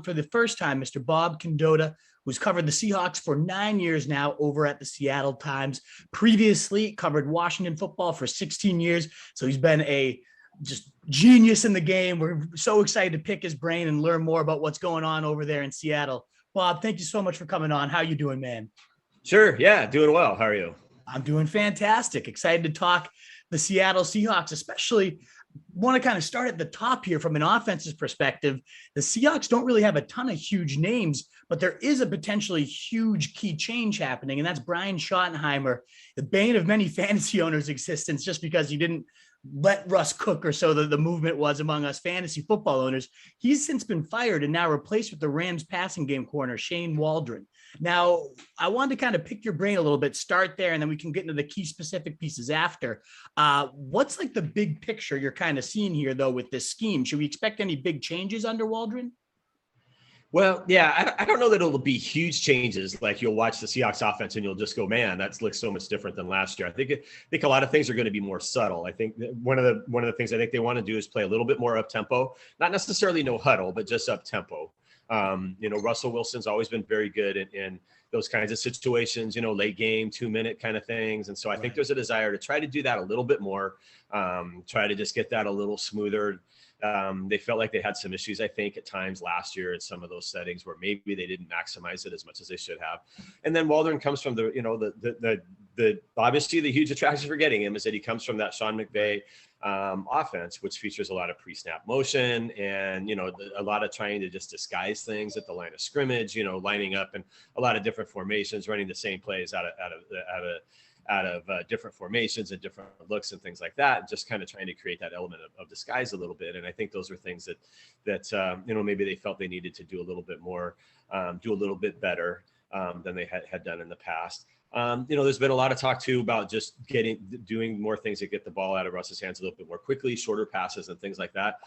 for the first time, Mr. Bob Condotta, who's covered the Seahawks for 9 years now over at the Seattle Times. Previously covered Washington football for 16 years. So he's been a just genius in the game. We're so excited to pick his brain and learn more about what's going on over there in Seattle. Bob, thank you so much for coming on. How you doing, man? Sure. Yeah, doing well. How are you? I'm doing fantastic. Excited to talk the Seattle Seahawks, especially want to kind of start at the top here from an offensive perspective. The Seahawks don't really have a ton of huge names, but there is a potentially huge key change happening, and that's Brian Schottenheimer, the bane of many fantasy owners' existence, just because he didn't let Russ cook, or so the movement was among us fantasy football owners. He's since been fired and now replaced with the Rams passing game corner, Shane Waldron. Now, I wanted to kind of pick your brain a little bit, start there, and then we can get into the key specific pieces after. What's like the big picture you're kind of seeing here, though, with this scheme? Should we expect any big changes under Waldron? Well, yeah, I don't know that it'll be huge changes. Like you'll watch the Seahawks offense and you'll just go, man, that looks so much different than last year. I think a lot of things are going to be more subtle. I think one of the things I think they want to do is play a little bit more up tempo, not necessarily no huddle, but just up tempo. Russell Wilson's always been very good in those kinds of situations, late game, 2-minute kind of things. And so I think there's a desire to try to do that a little bit more, try to just get that a little smoother. They felt like they had some issues, I think, at times last year in some of those settings where maybe they didn't maximize it as much as they should have. And then Waldron comes from the obviously the huge attraction for getting him is that he comes from that Sean McVay offense, which features a lot of pre-snap motion and, a lot of trying to just disguise things at the line of scrimmage, lining up in a lot of different formations, running the same plays out of different formations and different looks and things like that, just kind of trying to create that element of disguise a little bit. And I think those are things that maybe they felt they needed to do a little bit more, do a little bit better than they had done in the past. There's been a lot of talk too about just doing more things that get the ball out of Russ's hands a little bit more quickly, shorter passes and things like that.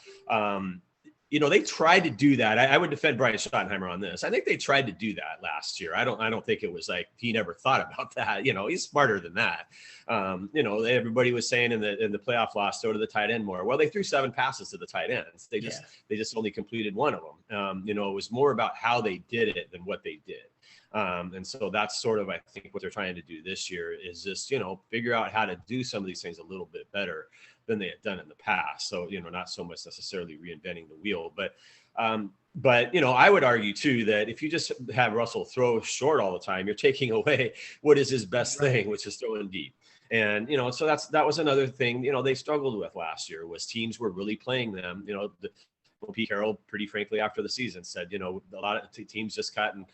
They tried to do that. I would defend Brian Schottenheimer on this. I think they tried to do that last year. I don't think it was like he never thought about that. He's smarter than that. Everybody was saying in the playoff loss, throw to the tight end more. Well, they threw 7 passes to the tight ends. They just only completed 1 of them. It was more about how they did it than what they did. And so that's sort of, I think, what they're trying to do this year is just, figure out how to do some of these things a little bit better than they had done in the past. So, not so much necessarily reinventing the wheel, but I would argue too, that if you just have Russell throw short all the time, you're taking away what is his best thing, which is throwing deep. And, so that was another thing, they struggled with last year was teams were really playing them, Pete Carroll, pretty frankly, after the season said, a lot of teams just got in,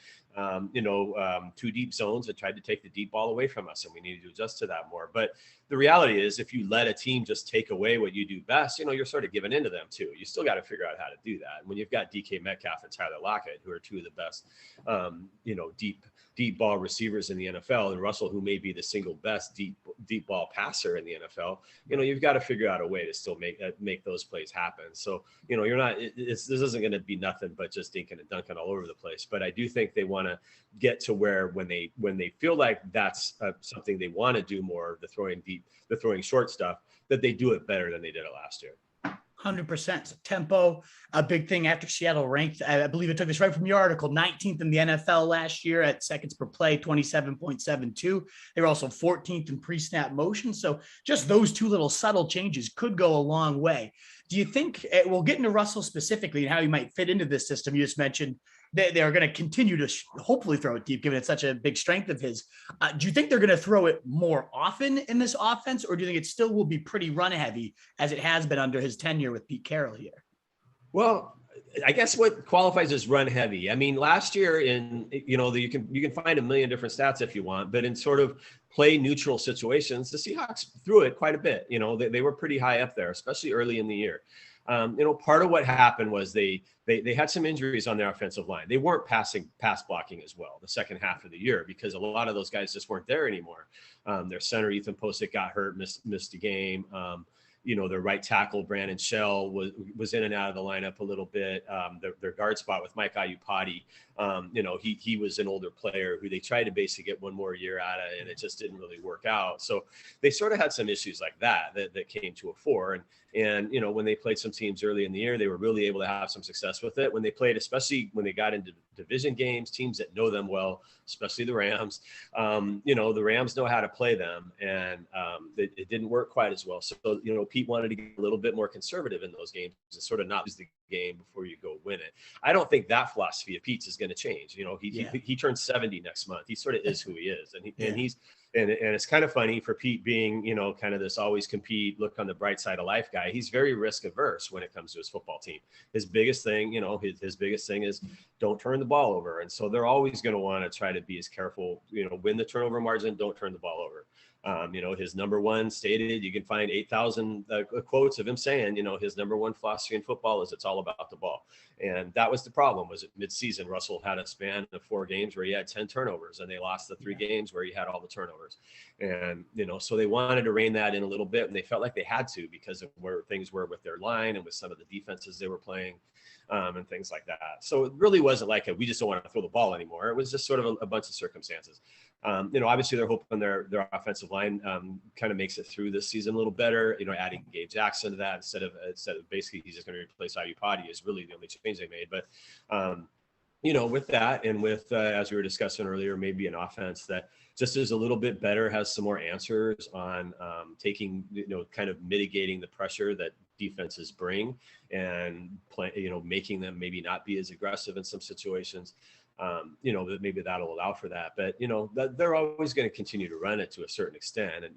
2 deep zones and tried to take the deep ball away from us. And we needed to adjust to that more. But the reality is if you let a team just take away what you do best, you're sort of giving into them too. You still got to figure out how to do that. And when you've got DK Metcalf and Tyler Lockett, who are 2 of the best, deep ball receivers in the NFL, and Russell, who may be the single best deep ball passer in the NFL, you've got to figure out a way to still make those plays happen. So, you're not, this isn't going to be nothing but just dinking and dunking all over the place. But I do think they want to get to where when they feel like that's something they want to do more, the throwing deep, the throwing short stuff, that they do it better than they did it last year. 100%. So tempo, a big thing after Seattle ranked, I believe it took this right from your article, 19th in the NFL last year at seconds per play, 27.72. They were also 14th in pre-snap motion. So just those 2 little subtle changes could go a long way. Do you think, we'll get into Russell specifically and how he might fit into this system you just mentioned, they are going to continue to hopefully throw it deep, given it's such a big strength of his. Do you think they're going to throw it more often in this offense, or do you think it still will be pretty run heavy as it has been under his tenure with Pete Carroll here? Well, I guess what qualifies as run heavy. I mean, last year you can find a million different stats if you want, but in sort of play neutral situations, the Seahawks threw it quite a bit. They were pretty high up there, especially early in the year. Part of what happened was they had some injuries on their offensive line. They weren't pass blocking as well the second half of the year because a lot of those guys just weren't there anymore. Their center, Ethan Posick, got hurt, missed a game. their right tackle, Brandon Shell, was in and out of the lineup a little bit. Their guard spot with Mike Iupati, he was an older player who they tried to basically get one more year out of, and it just didn't really work out. So they sort of had some issues like that came to a fore. And when they played some teams early in the year, they were really able to have some success with it. When they played, especially when they got into division games, teams that know them well, especially the Rams, the Rams know how to play them, and it didn't work quite as well. So, Pete wanted to get a little bit more conservative in those games and sort of not lose the game before you go win it. I don't think that philosophy of Pete's is going to change. He turns 70 next month. He sort of is who he is, and it's kind of funny for Pete being, kind of this always compete, look on the bright side of life guy. He's very risk averse when it comes to his football team. His biggest thing, his biggest thing is don't turn the ball over. And so they're always going to want to try to be as careful, win the turnover margin, don't turn the ball over. His number one stated, you can find 8,000 quotes of him saying, his number one philosophy in football is it's all about the ball. And that was the problem, was at midseason, Russell had a span of 4 games where he had 10 turnovers, and they lost the 3 games where he had all the turnovers. And, so they wanted to rein that in a little bit, and they felt like they had to because of where things were with their line and with some of the defenses they were playing. And things like that. So it really wasn't like we just don't want to throw the ball anymore. It was just sort of a bunch of circumstances. Obviously they're hoping their offensive line kind of makes it through this season a little better. Adding Gabe Jackson to that instead of basically he's just going to replace Iupati is really the only change they made. But with that and with as we were discussing earlier, maybe an offense that just is a little bit better, has some more answers on taking, kind of mitigating the pressure that defenses bring and making them maybe not be as aggressive in some situations. That maybe that'll allow for that, but they're always going to continue to run it to a certain extent. And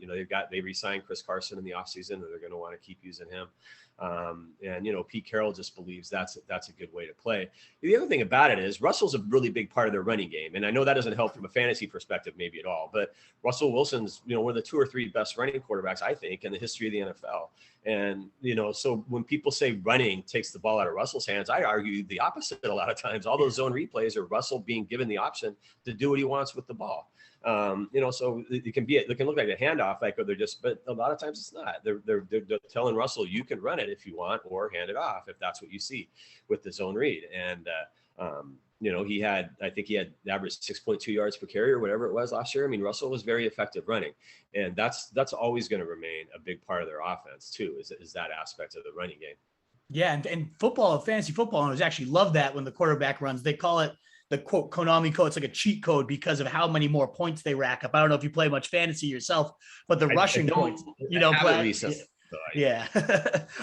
they re-signed Chris Carson in the offseason, and they're going to want to keep using him. Pete Carroll just believes that's a good way to play. The other thing about it is Russell's a really big part of their running game. And I know that doesn't help from a fantasy perspective, maybe at all, but Russell Wilson's, one of the 2 or 3 best running quarterbacks, I think, in the history of the NFL. And, so when people say running takes the ball out of Russell's hands, I argue the opposite a lot of times. All those zone replays are Russell being given the option to do what he wants with the ball. So it can look like a handoff, but a lot of times it's not. They're telling Russell, you can run it if you want, or hand it off if that's what you see with the zone read. And, he had averaged 6.2 yards per carry or whatever it was last year. I mean, Russell was very effective running, and that's always going to remain a big part of their offense too, is that aspect of the running game. Yeah. And fantasy football owners actually love that when the quarterback runs. They call it the quote Konami code. It's like a cheat code because of how many more points they rack up. I don't know if you play much fantasy yourself, but the rushing points, yeah.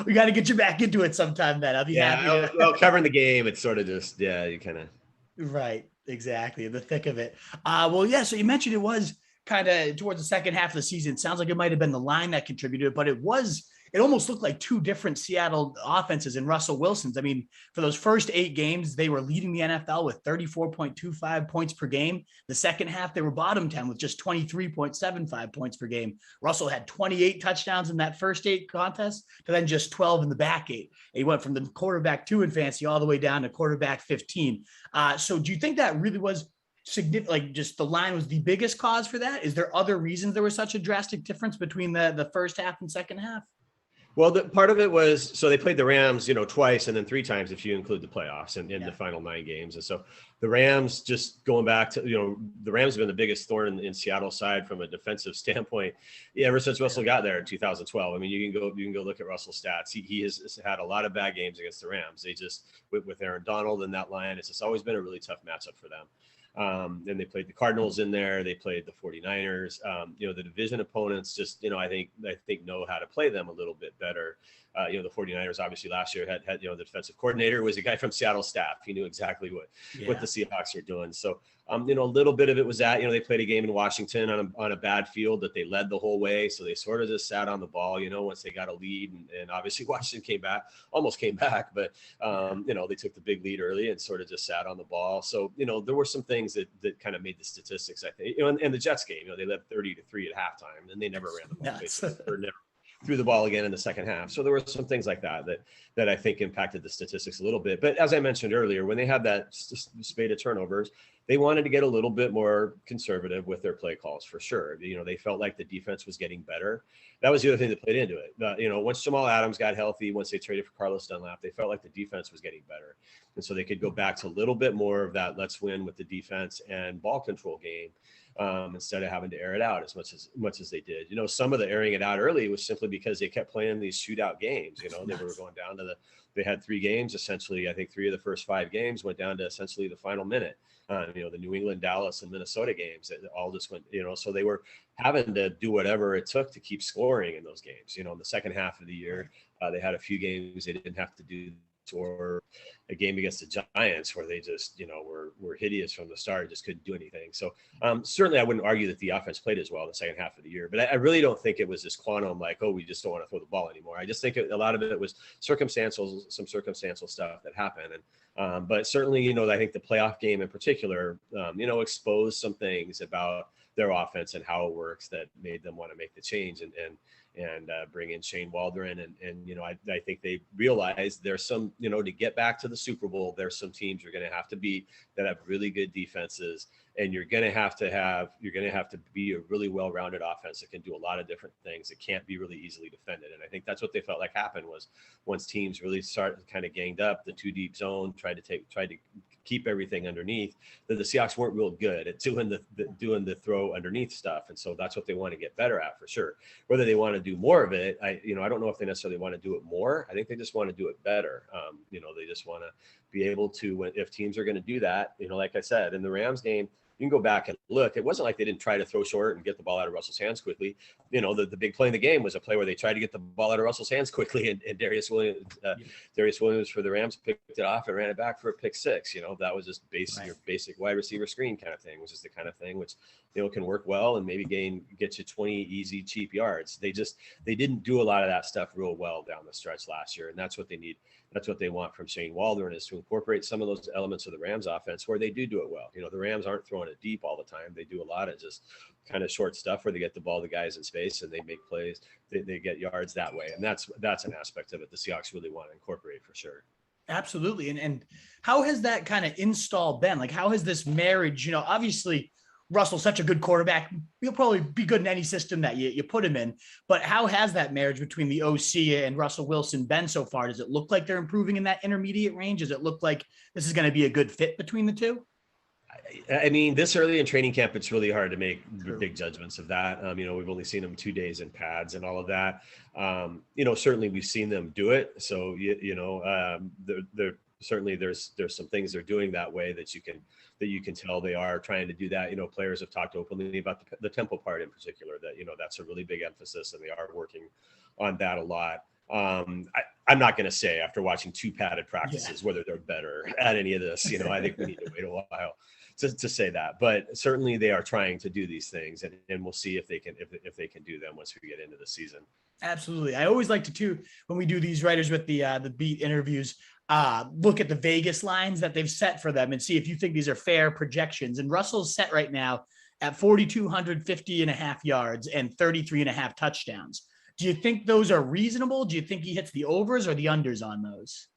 We got to get you back into it sometime, then I'll be happy. Well, covering the game, it's sort of just, you kind of. Right. Exactly. The thick of it. So you mentioned it was kind of towards the second half of the season. It sounds like it might've been the line that contributed, but it almost looked like 2 different Seattle offenses in Russell Wilson's. I mean, for those first 8 games, they were leading the NFL with 34.25 points per game. The second half, they were bottom 10 with just 23.75 points per game. Russell had 28 touchdowns in that first 8 contests to then just 12 in the back 8. He went from the quarterback 2 in fantasy all the way down to quarterback 15. So do you think that really was significant? Like, just the line was the biggest cause for that? Is there other reasons there was such a drastic difference between the first half and second half? Well, the part of it was, so they played the Rams, twice, and then 3 times if you include the playoffs and in the final 9 games. And so the Rams, just going back to, the Rams have been the biggest thorn in Seattle's side from a defensive standpoint ever since Russell got there in 2012. I mean, you can go look at Russell's stats. He has had a lot of bad games against the Rams. They just, with Aaron Donald and that line, it's just always been a really tough matchup for them. Then they played the Cardinals in there. They played the 49ers. The division opponents just, I think know how to play them a little bit better. The 49ers obviously last year had the defensive coordinator was a guy from Seattle staff. He knew exactly what the Seahawks are doing. So, a little bit of it was that, they played a game in Washington on a bad field that they led the whole way. So they sort of just sat on the ball, once they got a lead, and obviously Washington almost came back, but, they took the big lead early and sort of just sat on the ball. So, there were some things that kind of made the statistics, I think, and the Jets game, they led 30-3 at halftime, and they never ran the ball. threw the ball again in the second half. So there were some things like that I think impacted the statistics a little bit. But as I mentioned earlier, when they had that spate of turnovers, they wanted to get a little bit more conservative with their play calls for sure. They felt like the defense was getting better. That was the other thing that played into it. Once Jamal Adams got healthy, once they traded for Carlos Dunlap, they felt like the defense was getting better. And so they could go back to a little bit more of that let's win with the defense and ball control game. Instead of having to air it out as much as they did. Some of the airing it out early was simply because they kept playing these shootout games. They were going down to they had 3 games, essentially. I think 3 of the first 5 games went down to essentially the final minute. The New England, Dallas, and Minnesota games that all just went, so they were having to do whatever it took to keep scoring in those games. In the second half of the year, they had a few games they didn't have to do, or a game against the Giants where they just, were hideous from the start, just couldn't do anything. So certainly I wouldn't argue that the offense played as well in the second half of the year, but I really don't think it was this quantum like, oh, we just don't want to throw the ball anymore. I just think a lot of it was some circumstantial stuff that happened. And but certainly, I think the playoff game in particular, exposed some things about their offense and how it works that made them want to make the change and bring in Shane Waldron. And I think they realized there's some, to get back to the Super Bowl, there's some teams you're going to have to beat that have really good defenses. And you're going to have to be a really well-rounded offense that can do a lot of different things. It can't be really easily defended. And I think that's what they felt like happened was once teams really started kind of ganged up the 2 deep zone, tried to keep everything underneath, that the Seahawks weren't real good at doing the throw underneath stuff. And so that's what they want to get better at for sure. Whether they want to do more of it, I don't know if they necessarily want to do it more. I think they just want to do it better. They just want to be able to, if teams are going to do that, like I said, in the Rams game, you can go back and look. It wasn't like they didn't try to throw short and get the ball out of Russell's hands quickly. The big play in the game was a play where they tried to get the ball out of Russell's hands quickly, and Darius Williams for the Rams picked it off and ran it back for a pick 6. That was just your basic wide receiver screen kind of thing, which is the kind of thing which can work well and maybe get you 20 easy cheap yards. They didn't do a lot of that stuff real well down the stretch last year, and that's what they need. That's what they want from Shane Waldron, is to incorporate some of those elements of the Rams offense where they do it well. The Rams aren't throwing it deep all the time. They do a lot of just kind of short stuff where they get the ball to guys in space and they make plays. They get yards that way. And that's an aspect of it the Seahawks really want to incorporate for sure. Absolutely. And how has that kind of install been? Like, how has this marriage, obviously Russell's such a good quarterback. He'll probably be good in any system that you put him in. But how has that marriage between the OC and Russell Wilson been so far? Does it look like they're improving in that intermediate range? Does it look like this is going to be a good fit between the two? I mean, this early in training camp, it's really hard to make big judgments of that. We've only seen them 2 days in pads and all of that. Certainly we've seen them do it. So, they're certainly there's some things they're doing that way that you can tell they are trying to do that. Players have talked openly about the tempo part in particular, that, that's a really big emphasis and they are working on that a lot. I'm not going to say after watching 2 padded practices whether they're better at any of this. I think we need to wait a while to say that, but certainly they are trying to do these things, and we'll see if they can do them once we get into the season. Absolutely. I always like to too, when we do these writers with the beat interviews, look at the Vegas lines that they've set for them and see if you think these are fair projections. And Russell's set right now at 4,250.5 yards and 33.5 touchdowns. Do you think those are reasonable? Do you think he hits the overs or the unders on those?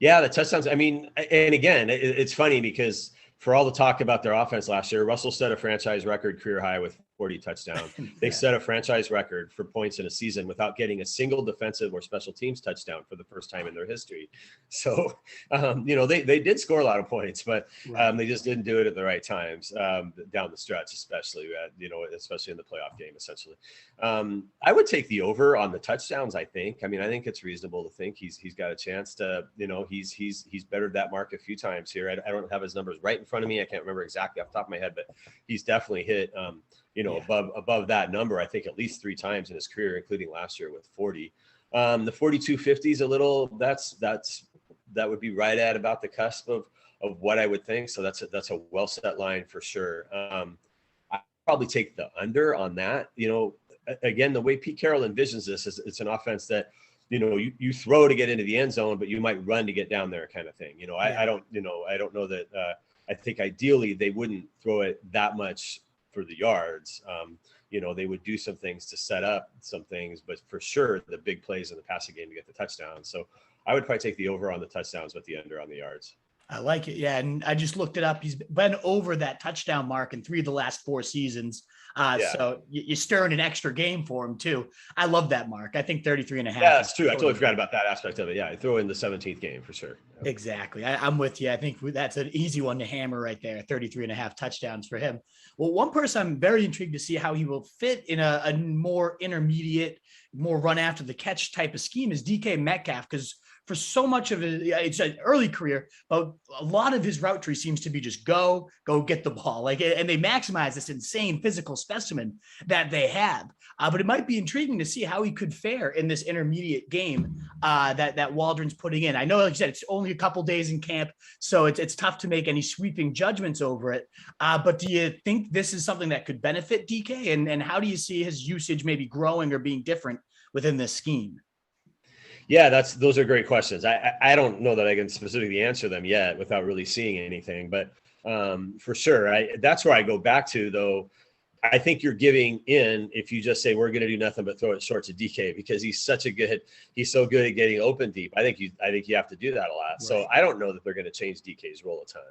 Yeah, the touchdowns. I mean, and again, it's funny because for all the talk about their offense last year, Russell set a franchise record career high with 40 touchdowns. They set a franchise record for points in a season without getting a single defensive or special teams touchdown for the first time in their history. So, they did score a lot of points, but they just didn't do it at the right times down the stretch, especially in the playoff game, essentially. I would take the over on the touchdowns. I think it's reasonable to think he's got a chance to, he's bettered that mark a few times here. I don't have his numbers right in front of me. I can't remember exactly off the top of my head, but he's definitely hit, above that number, I think at least 3 times in his career, including last year with 40. The 4250 is a little, that would be right at about the cusp of what I would think. So that's a well set line for sure. I probably take the under on that. Again, the way Pete Carroll envisions this is it's an offense that, you throw to get into the end zone, but you might run to get down there kind of thing. I don't know that, I think ideally they wouldn't throw it that much for the yards. they would do some things to set up some things, but for sure the big plays in the passing game to get the touchdown. So I would probably take the over on the touchdowns, but the under on the yards. I like it. Yeah. And I just looked it up. He's been over that touchdown mark in 3 of the last 4 seasons. So you're stirring an extra game for him too. I love that mark. I think 33.5. Yeah, that's true. I totally forgot about that aspect of it. Yeah. I throw in the 17th game for sure. Exactly. I'm with you. I think that's an easy one to hammer right there. 33.5 touchdowns for him. Well, one person I'm very intrigued to see how he will fit in a more intermediate, more run after the catch type of scheme is DK Metcalf, because for so much of it's an early career, but a lot of his route tree seems to be just go get the ball. And they maximize this insane physical specimen that they have. But it might be intriguing to see how he could fare in this intermediate game that Waldron's putting in. I know, like you said, it's only a couple days in camp, so it's tough to make any sweeping judgments over it. But do you think this is something that could benefit DK? And how do you see his usage maybe growing or being different within this scheme? Yeah, those are great questions. I don't know that I can specifically answer them yet without really seeing anything, but for sure, that's where I go back to, though. I think you're giving in if you just say we're going to do nothing but throw it short to DK, because he's so good at getting open deep. I think you have to do that a lot. Right. So I don't know that they're going to change DK's role a ton.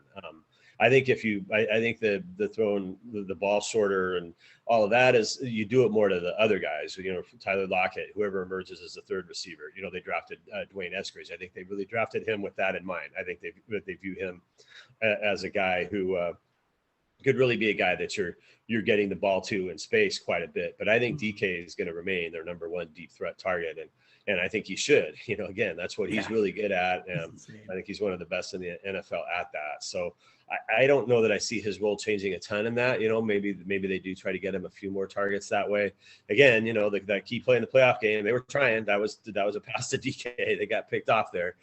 I think I think the throwing the ball shorter and all of that is you do it more to the other guys, Tyler Lockett, whoever emerges as the third receiver. They drafted Dwayne Eskridge. I think they really drafted him with that in mind. I think they view him as a guy who could really be a guy that you're getting the ball to in space quite a bit. But I think DK is going to remain their number one deep threat target. And I think he should, again, that's what he's really good at. And I think he's one of the best in the NFL at that. So I don't know that I see his role changing a ton in that. Maybe they do try to get him a few more targets that way. Again, that key play in the playoff game, they were trying. That was a pass to DK. They got picked off there.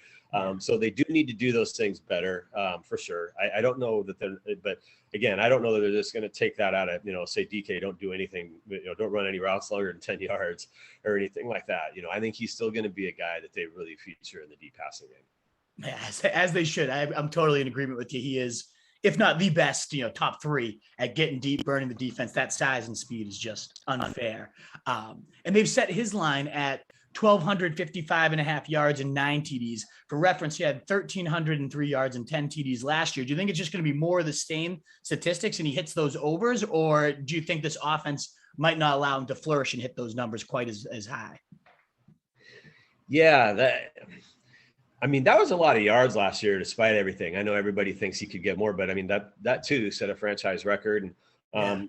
So they do need to do those things better, for sure. I don't know but again, I don't know that they're just going to take that out of, say DK, don't do anything, don't run any routes longer than 10 yards or anything like that. I think he's still going to be a guy that they really feature in the deep passing game. Yeah, as they should. I'm totally in agreement with you. He is, if not the best, top 3 at getting deep, burning the defense. That size and speed is just unfair. And they've set his line at 1,255.5 yards and 9 TDs. For reference, he had 1,303 yards and 10 TDs last year. Do you think it's just going to be more of the same statistics and he hits those overs, or do you think this offense might not allow him to flourish and hit those numbers quite as high? Yeah, that was a lot of yards last year, despite everything. I know everybody thinks he could get more, but that too set a franchise record. And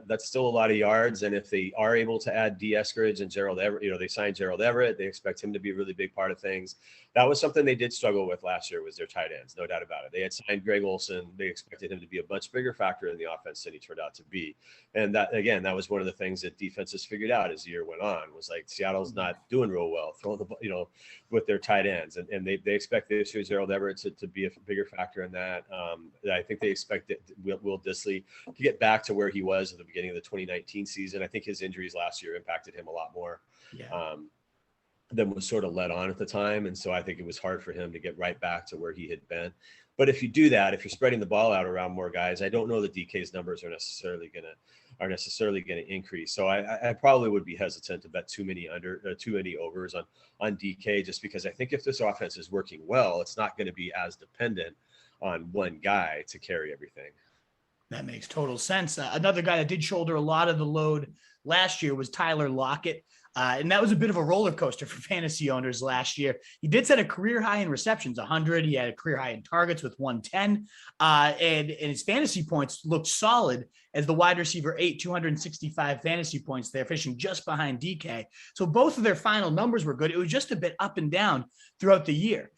that's still a lot of yards. And if they are able to add Eskridge and Gerald Everett, they signed Gerald Everett. They expect him to be a really big part of things. That was something they did struggle with last year, was their tight ends, no doubt about it. They had signed Greg Olsen. They expected him to be a much bigger factor in the offense than he turned out to be. And that was one of the things that defenses figured out as the year went on, was like Seattle's not doing real well throwing the ball, with their tight ends. And they expect this year Gerald Everett to be a bigger factor in that. I think they expect Will Dissly to get back to where he was at the beginning of the 2019 season. I think his injuries last year impacted him a lot more than was sort of led on at the time. And so I think it was hard for him to get right back to where he had been. But if you do that, if you're spreading the ball out around more guys, I don't know that DK's numbers are necessarily going to increase. So I probably would be hesitant to bet too many overs on DK, just because I think if this offense is working well, it's not going to be as dependent on one guy to carry everything. That makes total sense. Another guy that did shoulder a lot of the load last year was Tyler Lockett. And that was a bit of a roller coaster for fantasy owners last year. He did set a career high in receptions, 100. He had a career high in targets with 110. And his fantasy points looked solid as the wide receiver 265 fantasy points there, finishing just behind DK. So both of their final numbers were good. It was just a bit up and down throughout the year.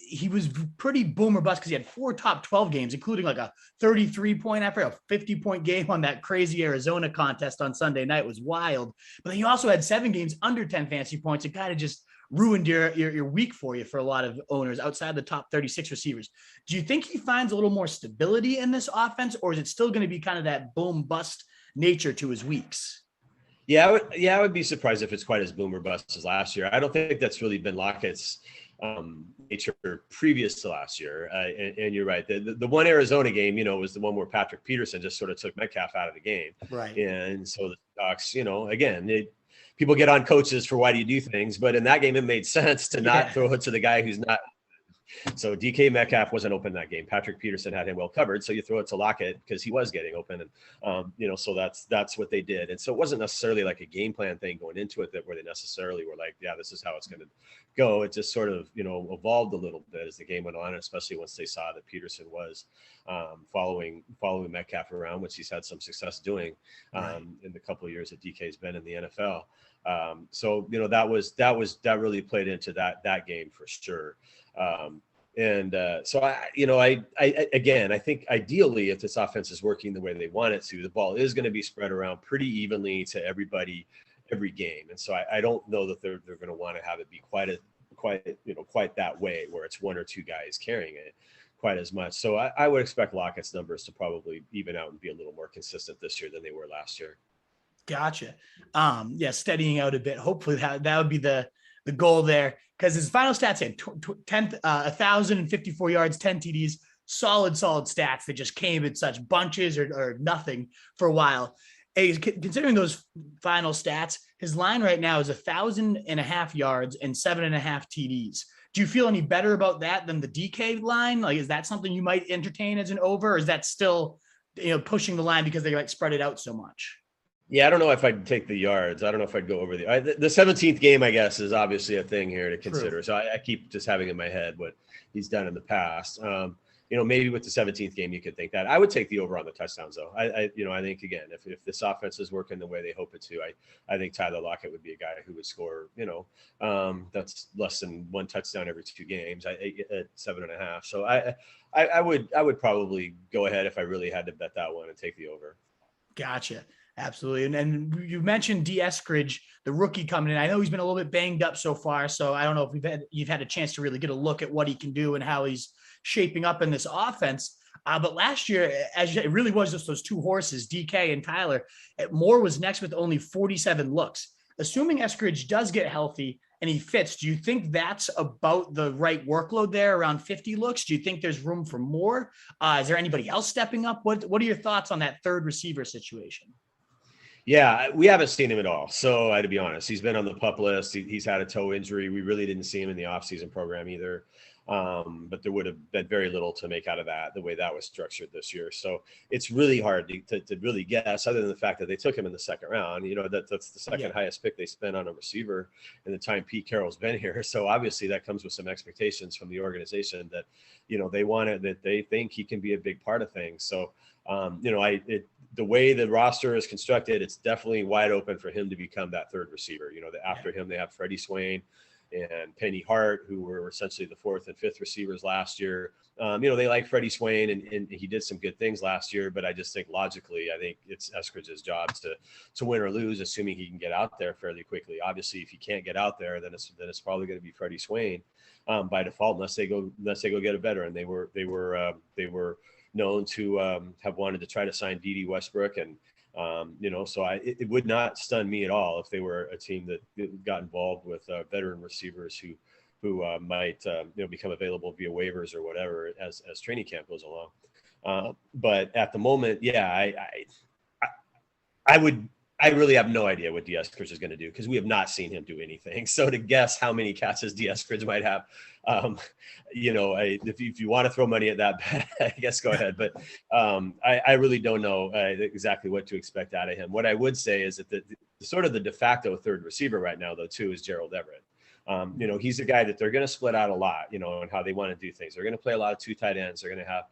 He was pretty boom or bust because he had 4 top 12 games, including like a 33-point effort, a 50-point game on that crazy Arizona contest on Sunday night. It was wild. But then he also had 7 games under 10 fantasy points. It kind of just ruined your week for you for a lot of owners outside the top 36 receivers. Do you think he finds a little more stability in this offense, or is it still going to be kind of that boom bust nature to his weeks? Yeah, I would be surprised if it's quite as boom or bust as last year. I don't think that's really been Lockett's nature previous to last year. And you're right. The one Arizona game, was the one where Patrick Peterson just sort of took Metcalf out of the game. Right. And so the Seahawks, again, people get on coaches for why do you do things, but in that game, it made sense to not throw it to the guy who's not. So DK Metcalf wasn't open that game. Patrick Peterson had him well covered. So you throw it to Lockett because he was getting open. And, so that's what they did. And so it wasn't necessarily like a game plan thing going into it where they necessarily were like, yeah, this is how it's going to go. It just sort of, evolved a little bit as the game went on, especially once they saw that Peterson was following Metcalf around, which he's had some success doing in the couple of years that DK's been in the NFL. So that really played into that game for sure. So I think ideally, if this offense is working the way they want it to, the ball is going to be spread around pretty evenly to everybody every game. And so I don't know that they're going to want to have it be quite that way where it's one or two guys carrying it quite as much. So I would expect Lockett's numbers to probably even out and be a little more consistent this year than they were last year. Gotcha. Steadying out a bit. Hopefully that would be the goal there, because his final stats had 1,054 yards, 10 TDs, solid stats that just came in such bunches or nothing for a while. Considering those final stats, his line right now is 1,000.5 yards and 7.5 TDs. Do you feel any better about that than the DK line? Like, is that something you might entertain as an over, or is that still, pushing the line because they spread it out so much? Yeah, I don't know if I'd take the yards. I don't know if I'd go over the 17th game, I guess, is obviously a thing here to consider. True. So I keep just having in my head what he's done in the past. Maybe with the 17th game, you could think that. I would take the over on the touchdowns, though. I think, again, if this offense is working the way they hope it to, I think Tyler Lockett would be a guy who would score, that's less than one touchdown every 2 games at 7.5. So I would probably go ahead if I really had to bet that one and take the over. Gotcha. Absolutely. And you mentioned Eskridge, the rookie coming in. I know he's been a little bit banged up so far, so I don't know if you've had a chance to really get a look at what he can do and how he's shaping up in this offense. But last year, it really was just those two horses, DK and Tyler. Moore was next with only 47 looks. Assuming Eskridge does get healthy and he fits, do you think that's about the right workload there, around 50 looks? Do you think there's room for more? Is there anybody else stepping up? What are your thoughts on that third receiver situation? Yeah, we haven't seen him at all. So to be honest, he's been on the PUP list. He's had a toe injury. We really didn't see him in the offseason program either. But there would have been very little to make out of that, the way that was structured this year. So it's really hard to really guess, other than the fact that they took him in the second round. That's the second highest pick they spent on a receiver in the time Pete Carroll's been here. So obviously that comes with some expectations from the organization that, they want it, that they think he can be a big part of things. So, the way the roster is constructed, it's definitely wide open for him to become that third receiver. After him, they have Freddie Swain and Penny Hart, who were essentially the 4th and 5th receivers last year. They like Freddie Swain, and he did some good things last year, but I just think logically, I think it's Eskridge's job to win or lose, assuming he can get out there fairly quickly. Obviously, if he can't get out there, then it's probably going to be Freddie Swain by default, unless they go get a veteran. They were known to have wanted to try to sign Dede Westbrook, and so it would not stun me at all if they were a team that got involved with veteran receivers who might become available via waivers or whatever as training camp goes along. But at the moment, I really have no idea what Eskridge is going to do, because we have not seen him do anything. So to guess how many catches Eskridge might have, if you want to throw money at that bet, I guess go ahead. But I really don't know exactly what to expect out of him. What I would say is that the sort of the de facto third receiver right now, though, too, is Gerald Everett. He's a guy that they're going to split out a lot, and how they want to do things. They're going to play a lot of 2 tight ends. They're going to have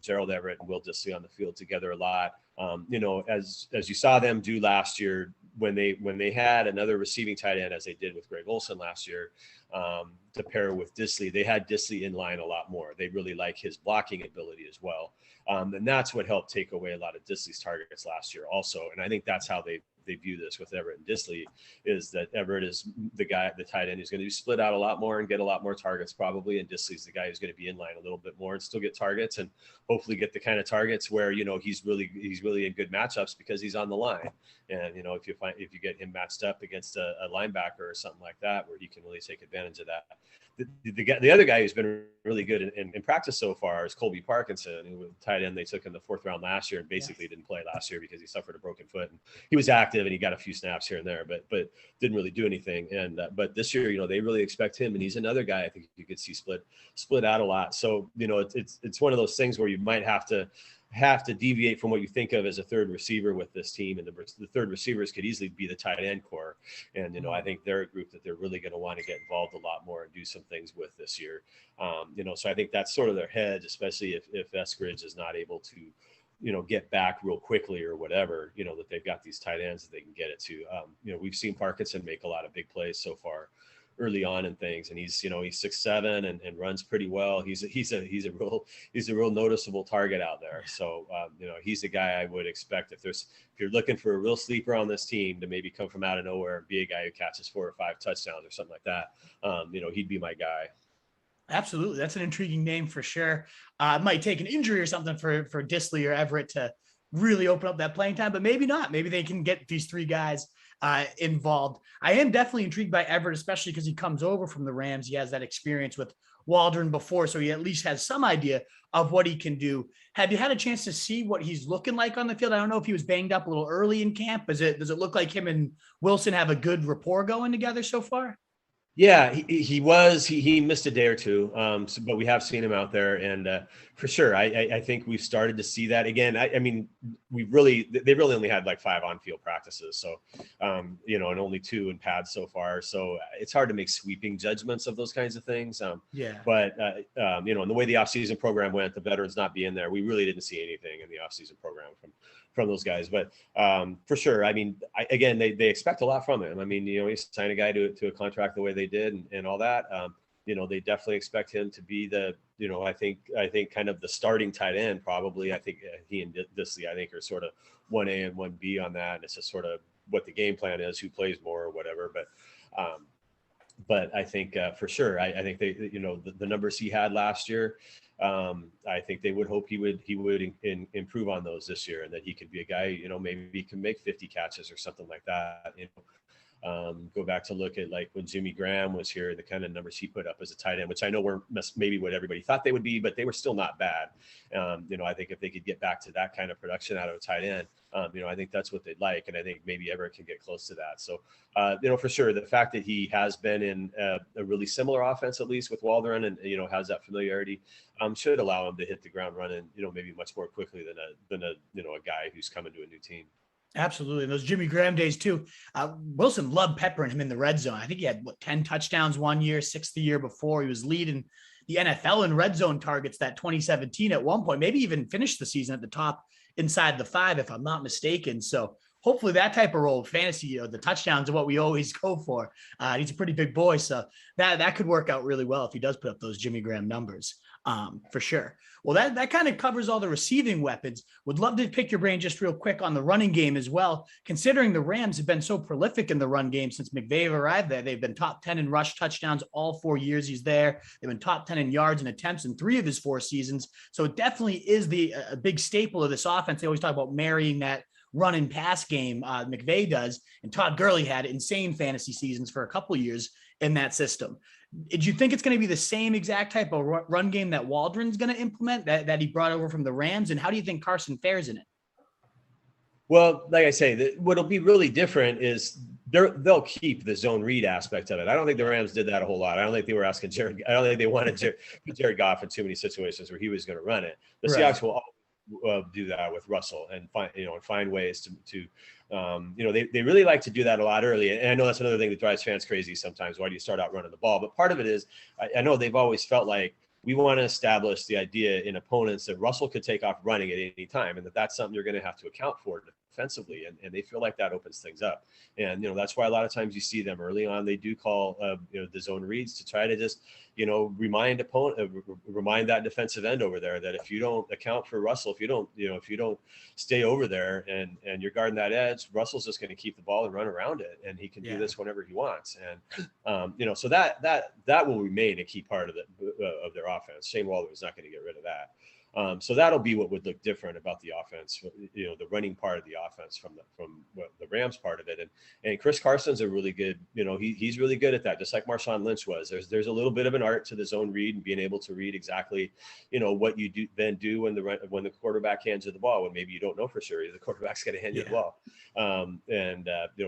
Gerald Everett and Will Dissly on the field together a lot. As you saw them do last year when they had another receiving tight end, as they did with Greg Olsen last year, to pair with Dissly, they had Dissly in line a lot more. They really like his blocking ability as well. And that's what helped take away a lot of Dissly's targets last year also. And I think that's how they view this with Everett and Disley, is that Everett is the tight end who's going to be split out a lot more and get a lot more targets probably, and Disley's the guy who's going to be in line a little bit more and still get targets, and hopefully get the kind of targets where, you know, he's really in good matchups because he's on the line. And, you know, if you get him matched up against a linebacker or something like that, where he can really take advantage of that. The other guy who's been really good in practice so far is Colby Parkinson, who was tight end they took in the 4th round last year and basically didn't play last year because he suffered a broken foot. And he was active and he got a few snaps here and there, but didn't really do anything. And but this year, you know, they really expect him, and he's another guy I think you could see split out a lot. So, you know, it's one of those things where you might have to deviate from what you think of as a third receiver with this team, and the third receivers could easily be the tight end core. And, you know, I think they're a group that they're really going to want to get involved a lot more and do some things with this year. You know, so I think that's sort of their hedge, especially if Eskridge is not able to, you know, get back real quickly or whatever, you know, that they've got these tight ends that they can get it to. You know, we've seen Parkinson make a lot of big plays so far early on and things, and he's 6'7" and runs pretty well. He's a real noticeable target out there. So you know, he's the guy I would expect if you're looking for a real sleeper on this team to maybe come from out of nowhere and be a guy who catches 4 or 5 touchdowns or something like that. You know, he'd be my guy. Absolutely. That's an intriguing name for sure. It might take an injury or something for Disley or Everett to really open up that playing time, but maybe not. Maybe they can get these 3 guys involved. I am definitely intrigued by Everett, especially because he comes over from the Rams. He has that experience with Waldron before, so he at least has some idea of what he can do. Have you had a chance to see what he's looking like on the field? I don't know if he was banged up a little early in camp. Does it look like him and Wilson have a good rapport going together so far? Yeah, he missed a day or two, but we have seen him out there, and for sure, I think we've started to see that again. I mean, they really only had like 5 on-field practices, so you know, and only 2 in pads so far. So it's hard to make sweeping judgments of those kinds of things. But you know, and the way the off-season program went, the veterans not being there, we really didn't see anything in the off-season program from those guys. But for sure, I mean, again, they expect a lot from him. I mean, you know, he signed a guy to a contract the way they did and all that. You know, they definitely expect him to be the, you know, I think kind of the starting tight end probably. I think he and Disley, I think, are sort of 1A and 1B on that. And it's just sort of what the game plan is, who plays more or whatever. But I think for sure, I think they, you know, the numbers he had last year, I think they would hope he would improve on those this year, and that he could be a guy, you know, maybe he can make 50 catches or something like that. You know, go back to look at like when Jimmy Graham was here, the kind of numbers he put up as a tight end, which I know weren't maybe what everybody thought they would be, but they were still not bad. You know, I think if they could get back to that kind of production out of a tight end, you know, I think that's what they'd like. And I think maybe Everett can get close to that. So, you know, for sure, the fact that he has been in a really similar offense, at least with Waldron, and, you know, has that familiarity, should allow him to hit the ground running, you know, maybe much more quickly than a you know, a guy who's coming to a new team. Absolutely. And those Jimmy Graham days too. Wilson loved peppering him in the red zone. I think he had 10 touchdowns one year, 6 the year before. He was leading the NFL in red zone targets that 2017 at one point, maybe even finished the season at the top inside the 5, if I'm not mistaken. So hopefully that type of role, fantasy, you know, the touchdowns are what we always go for. He's a pretty big boy. So that could work out really well if he does put up those Jimmy Graham numbers. For sure. Well, that kind of covers all the receiving weapons. Would love to pick your brain just real quick on the running game as well. Considering the Rams have been so prolific in the run game since McVay arrived there, they've been top 10 in rush touchdowns all 4 years he's there. They've been top 10 in yards and attempts in 3 of his 4 seasons. So it definitely is a big staple of this offense. They always talk about marrying that run and pass game. McVay does, and Todd Gurley had insane fantasy seasons for a couple of years in that system. Do you think it's going to be the same exact type of run game that Waldron's going to implement that he brought over from the Rams? And how do you think Carson fares in it? Well, like I say, what'll be really different is they'll keep the zone read aspect of it. I don't think the Rams did that a whole lot. I don't think they were asking Jared. I don't think they wanted Jared Goff in too many situations where he was going to run it. The Seahawks will do that with Russell and find ways to they really like to do that a lot early. And I know that's another thing that drives fans crazy sometimes. Why do you start out running the ball? But part of it is, I know they've always felt like we want to establish the idea in opponents that Russell could take off running at any time, and that's something you're going to have to account for defensively, and they feel like that opens things up. And that's why a lot of times you see them early on, they do call the zone reads to try to just remind that defensive end over there that if you don't account for Russell, if you don't stay over there and you're guarding that edge, Russell's just going to keep the ball and run around it, and he can do this whenever he wants. And so that will remain a key part of their offense. Shane Waldron is not going to get rid of that. So that'll be what would look different about the offense, the running part of the offense from the Rams part of it. And Chris Carson's a really good, he's really good at that, just like Marshawn Lynch was. There's a little bit of an art to the zone read and being able to read exactly, what you do when the quarterback hands you the ball, when maybe you don't know for sure the quarterback's going to hand you the ball.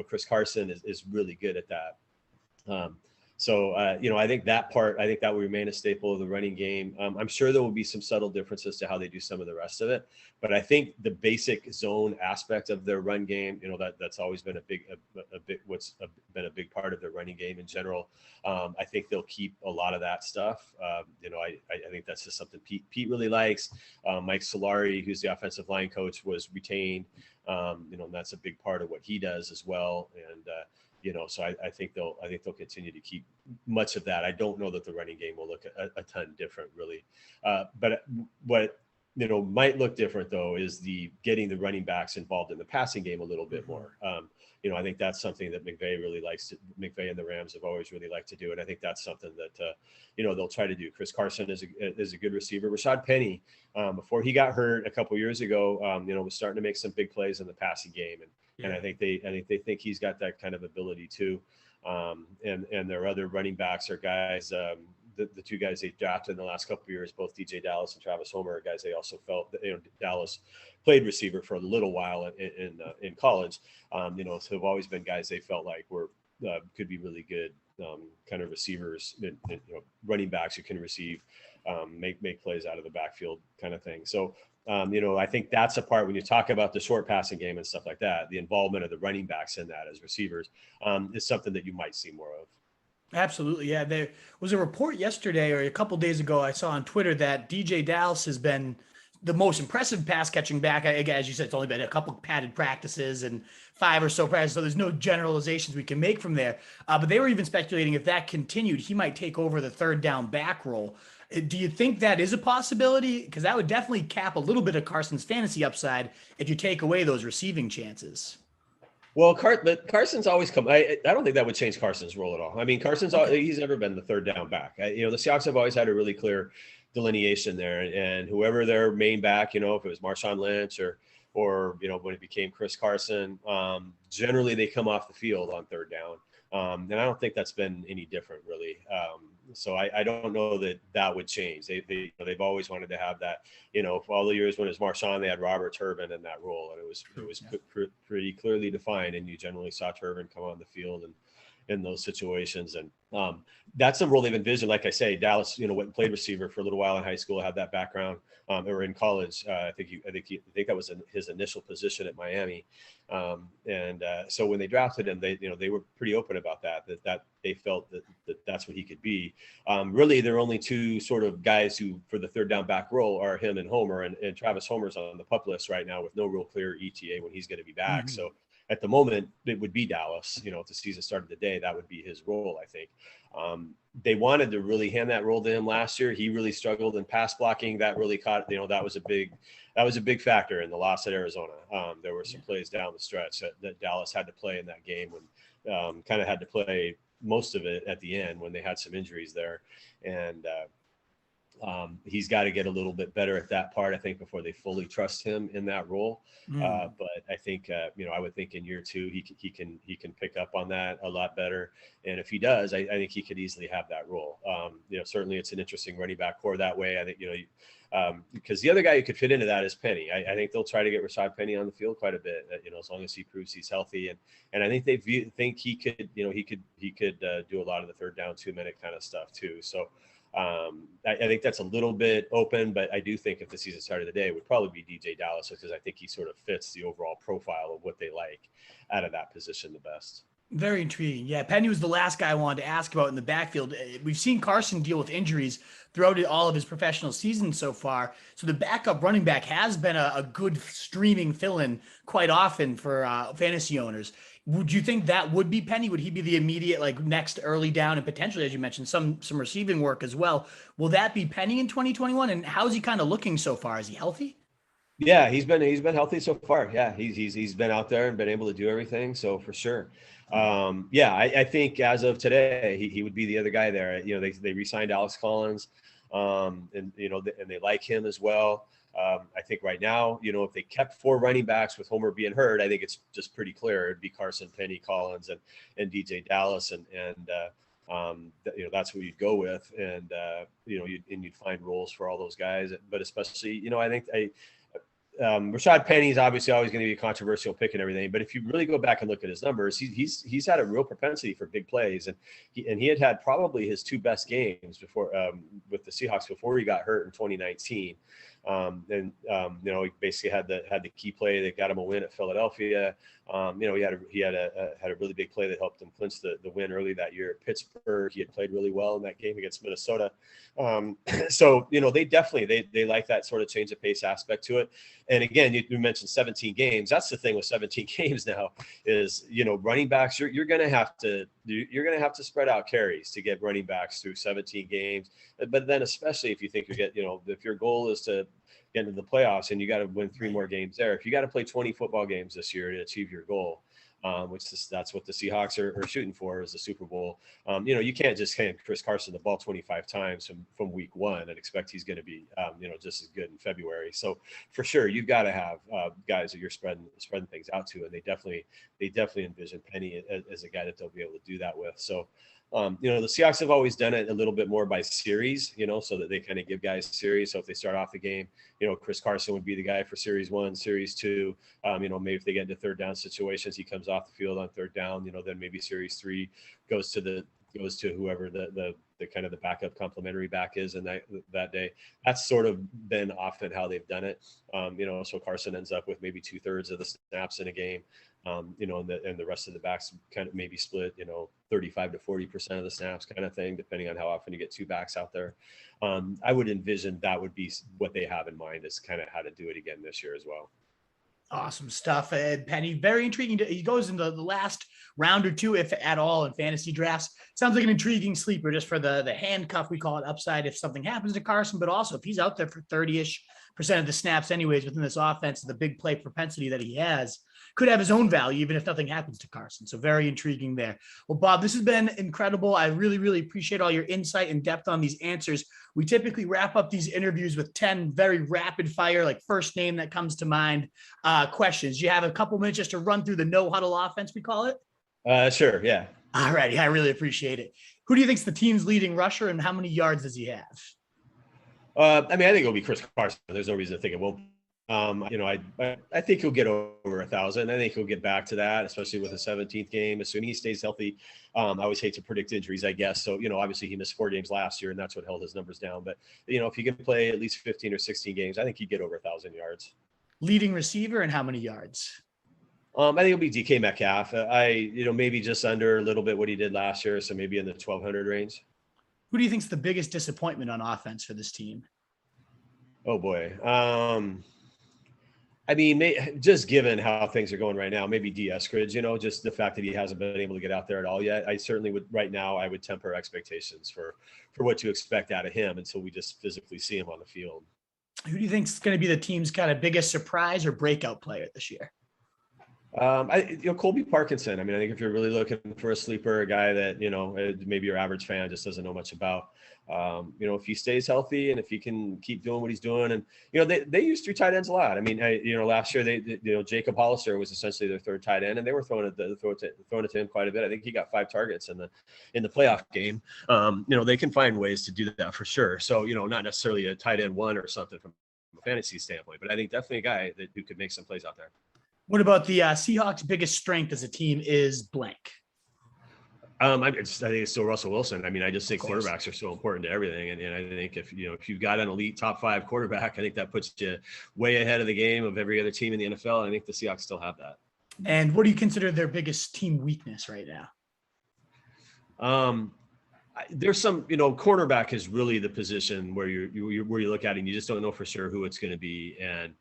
Chris Carson is really good at that. So I think that will remain a staple of the running game. I'm sure there will be some subtle differences to how they do some of the rest of it, but I think the basic zone aspect of their run game, that's always been a big part of their running game in general. I think they'll keep a lot of that stuff. I think that's just something Pete really likes. Mike Solari, who's the offensive line coach, was retained. And that's a big part of what he does as well. And so I think they'll continue to keep much of that. I don't know that the running game will look a ton different, really. But what might look different though is getting the running backs involved in the passing game a little bit more. I think that's something that McVay and the Rams have always really liked to do, and I think that's something that they'll try to do. Chris Carson is a good receiver. Rashaad Penny, before he got hurt a couple years ago, was starting to make some big plays in the passing game, and I think they think he's got that kind of ability too. And their other running backs are guys. The two guys they drafted in the last couple of years, both DJ Dallas and Travis Homer, are guys they also felt that Dallas played receiver for a little while in college. So have always been guys they felt like could be really good kind of receivers, running backs who can receive, make plays out of the backfield kind of thing. So I think that's a part when you talk about the short passing game and stuff like that, the involvement of the running backs in that as receivers is something that you might see more of. Absolutely. Yeah. There was a report yesterday or a couple days ago I saw on Twitter that DJ Dallas has been the most impressive pass catching back. As you said, it's only been a couple padded practices and 5 or so practices. So there's no generalizations we can make from there. But they were even speculating if that continued, he might take over the third down back role. Do you think that is a possibility? Because that would definitely cap a little bit of Carson's fantasy upside if you take away those receiving chances. Well, Carson's always come. I don't think that would change Carson's role at all. I mean, he's never been the third down back. The Seahawks have always had a really clear delineation there, and whoever their main back, if it was Marshawn Lynch or when it became Chris Carson, generally they come off the field on third down. And I don't think that's been any different really. So I don't know that would change. They've always wanted to have that, for all the years when it was Marshawn, they had Robert Turbin in that role, and it was pretty clearly defined, and you generally saw Turbin come on the field and in those situations. And that's the role they've envisioned. Like I say, Dallas, went and played receiver for a little while in high school, had that background, or in college. I think that was his initial position at Miami. So when they drafted him, they were pretty open about that they felt that's what he could be. Really, there are only two sort of guys who, for the third down back role, are him and Homer, and Travis Homer's on the PUP list right now with no real clear ETA when he's going to be back. Mm-hmm. So at the moment, it would be Dallas. If the season started today, that would be his role, I think. They wanted to really hand that role to him last year. He really struggled in pass blocking. That really caught, that was a big factor in the loss at Arizona. There were some plays down the stretch that Dallas had to play in that game, when kind of had to play most of it at the end when they had some injuries there. And he's got to get a little bit better at that part, I think, before they fully trust him in that role. But I think, I would think in year 2, he can pick up on that a lot better. And if he does, I think he could easily have that role. Certainly it's an interesting running back core that way. I think, because the other guy who could fit into that is Penny. I think they'll try to get Rashaad Penny on the field quite a bit, as long as he proves he's healthy. And I think they think he could do a lot of the third down 2-minute kind of stuff too. So I think that's a little bit open, but I do think if the season started today, it would probably be DJ Dallas, because I think he sort of fits the overall profile of what they like out of that position the best. Very intriguing. Yeah, Penny was the last guy I wanted to ask about in the backfield. We've seen Carson deal with injuries throughout all of his professional seasons so far. So the backup running back has been a good streaming fill-in quite often for fantasy owners. Would you think that would be Penny? Would he be the immediate like next early down and potentially, as you mentioned, some receiving work as well? Will that be Penny in 2021? And how's he kind of looking so far? Is he healthy? Yeah, he's been healthy so far. Yeah, he's been out there and been able to do everything. So for sure. Yeah, I think as of today, he would be the other guy there. You know, they re-signed Alex Collins, and and they like him as well. I think right now, if they kept four running backs with Homer being hurt, I think it's just pretty clear it'd be Carson, Penny, Collins, and DJ Dallas, that's who you'd go with, and you'd find roles for all those guys. But especially, I think Rashaad Penny is obviously always going to be a controversial pick and everything, but if you really go back and look at his numbers, he's had a real propensity for big plays, and he had probably his two best games before with the Seahawks before he got hurt in 2019. He basically had the key play that got him a win at Philadelphia. He had a really big play that helped him clinch the win early that year at Pittsburgh. He had played really well in that game against Minnesota. So they definitely they like that sort of change of pace aspect to it. And again, you mentioned 17 games. That's the thing with 17 games now is running backs. You're going to have to spread out carries to get running backs through 17 games. But then especially if you think if your goal is to get into the playoffs and you got to win 3 more games there, if you got to play 20 football games this year to achieve your goal, that's what the Seahawks are shooting for, is the Super Bowl. You can't just hand Chris Carson the ball 25 times from week 1 and expect he's going to be just as good in February. So for sure, you've got to have guys that you're spreading things out to, and they definitely envision Penny as a guy that they'll be able to do that with. So the Seahawks have always done it a little bit more by series, so that they kind of give guys series. So if they start off the game, Chris Carson would be the guy for series 1, series 2. Maybe if they get into third down situations, he comes off the field on third down. Then maybe series 3 goes to whoever the kind of the backup complimentary back is in that day. That's sort of been often how they've done it. So Carson ends up with maybe 2/3 of the snaps in a game. And the rest of the backs kind of maybe split, 35 to 40% of the snaps kind of thing, depending on how often you get 2 backs out there. I would envision that would be what they have in mind, is kind of how to do it again this year as well. Awesome stuff, Penny. Very intriguing. He goes into the last round or 2, if at all, in fantasy drafts. Sounds like an intriguing sleeper just for the handcuff, we call it, upside if something happens to Carson, but also if he's out there for 30-ish% of the snaps anyways within this offense, the big play propensity that he has could have his own value even if nothing happens to Carson. So very intriguing there. Well, Bob, this has been incredible. I really, really appreciate all your insight and depth on these answers. We typically wrap up these interviews with 10 very rapid fire, like first name that comes to mind questions. You have a couple minutes just to run through the no huddle offense, we call it? Sure. Yeah. All righty. I really appreciate it. Who do you think's the team's leading rusher and how many yards does he have? I think it'll be Chris Carson. There's no reason to think it won't. I think he'll get over 1,000. I think he'll get back to that, especially with the 17th game, assuming he stays healthy. I always hate to predict injuries, I guess. So, obviously he missed 4 games last year, and that's what held his numbers down. But, if he can play at least 15 or 16 games, I think he'd get over 1,000 yards. Leading receiver and how many yards? I think it'll be DK Metcalf. Maybe just under a little bit what he did last year, so maybe in the 1,200 range. Who do you think's the biggest disappointment on offense for this team? Oh boy. Just given how things are going right now, maybe Eskridge, just the fact that he hasn't been able to get out there at all yet. I certainly would, right now, I would temper expectations for what to expect out of him until we just physically see him on the field. Who do you think is going to be the team's kind of biggest surprise or breakout player this year? Colby Parkinson. I think if you're really looking for a sleeper, a guy that, maybe your average fan just doesn't know much about, if he stays healthy and if he can keep doing what he's doing, and, they use 3 tight ends a lot. Last year they Jacob Hollister was essentially their 3rd tight end, and they were throwing it to him quite a bit. I think he got 5 targets in the playoff game. They can find ways to do that for sure. So, not necessarily a tight end 1 or something from a fantasy standpoint, but I think definitely a guy who could make some plays out there. What about the Seahawks' biggest strength as a team is blank? I think it's still Russell Wilson. I just think quarterbacks are so important to everything. And I think if you've got an elite top 5 quarterback, I think that puts you way ahead of the game of every other team in the NFL. And I think the Seahawks still have that. And what do you consider their biggest team weakness right now? There's some, cornerback is really the position where you look at it and you just don't know for sure who it's going to be. And,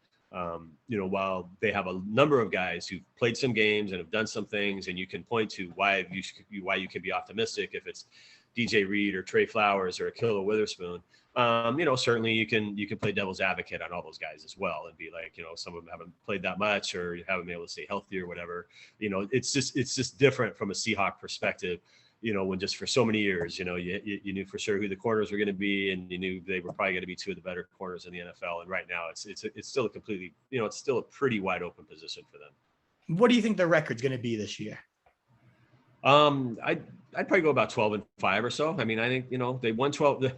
while they have a number of guys who've played some games and have done some things, and you can point to why you can be optimistic if it's DJ Reed or Trey Flowers or Akilla Witherspoon. Certainly you can play devil's advocate on all those guys as well and be like, some of them haven't played that much or haven't been able to stay healthy or whatever. It's just different from a Seahawk perspective. When just for so many years, you knew for sure who the corners were going to be, and you knew they were probably going to be two of the better corners in the NFL. And right now, it's still a completely, it's still a pretty wide open position for them. What do you think their record's going to be this year? I'd probably go about 12-5 or so. I mean, I think, they won 12.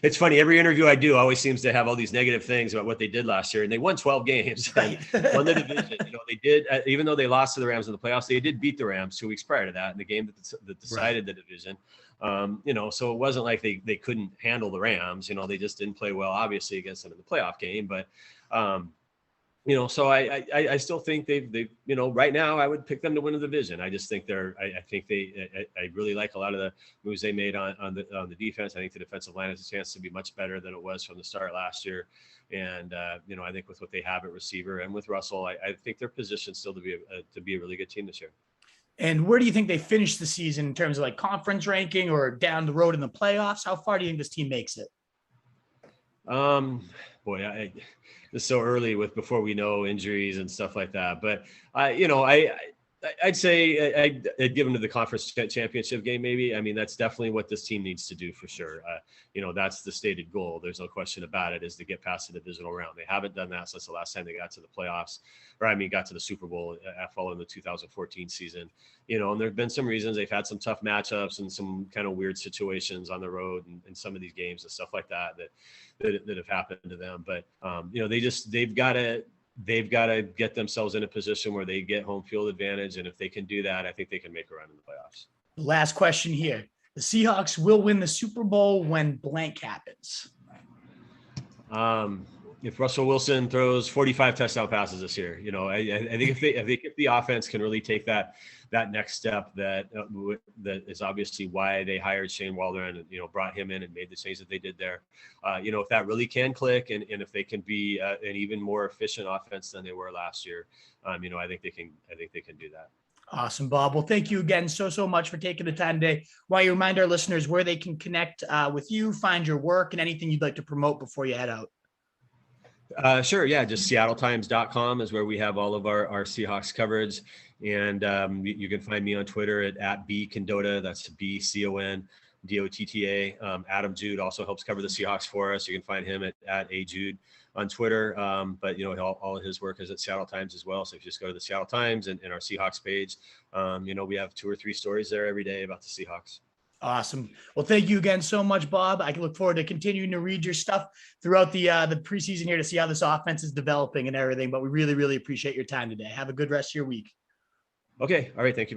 It's funny. Every interview I do always seems to have all these negative things about what they did last year, and they won 12 games. Right. Won the division. They did, even though they lost to the Rams in the playoffs, they did beat the Rams 2 weeks prior to that in the game that decided the division. So it wasn't like they couldn't handle the Rams. They just didn't play well, obviously, against them in the playoff game. But, so I still think they've right now I would pick them to win the division. I just think I really like a lot of the moves they made on the defense. I think the defensive line has a chance to be much better than it was from the start last year. And, I think with what they have at receiver and with Russell, I think they're positioned still to be a really good team this year. And where do you think they finish the season in terms of like conference ranking or down the road in the playoffs? How far do you think this team makes it? It's so early before we know injuries and stuff like that. But I'd say I'd give them to the conference championship game. Maybe. I mean, that's definitely what this team needs to do for sure. That's the stated goal. There's no question about it, is to get past the divisional round. They haven't done that since the last time they got to the playoffs, got to the Super Bowl following the 2014 season. And there've been some reasons. They've had some tough matchups and some kind of weird situations on the road and in some of these games and stuff like that have happened to them. But they've got to get themselves in a position where they get home field advantage. And if they can do that, I think they can make a run in the playoffs. Last question here. The Seahawks will win the Super Bowl when blank happens. If Russell Wilson throws 45 touchdown passes this year, I think if the offense can really take that next step, that is obviously why they hired Shane Waldron and, brought him in and made the change that they did there. If that really can click and if they can be an even more efficient offense than they were last year, I think they can do that. Awesome, Bob. Well, thank you again so much for taking the time today. Why you remind our listeners where they can connect with you, find your work, and anything you'd like to promote before you head out. Sure. Yeah. Just SeattleTimes.com is where we have all of our Seahawks coverage. And you can find me on Twitter at B Condotta. That's BCONDOTTA. Adam Jude also helps cover the Seahawks for us. You can find him at A Jude on Twitter. But all of his work is at Seattle Times as well. So if you just go to the Seattle Times and our Seahawks page, we have 2 or 3 stories there every day about the Seahawks. Awesome. Well, thank you again so much, Bob. I can look forward to continuing to read your stuff throughout the preseason here to see how this offense is developing and everything. But we really, really appreciate your time today. Have a good rest of your week. Okay. All right. Thank you very much.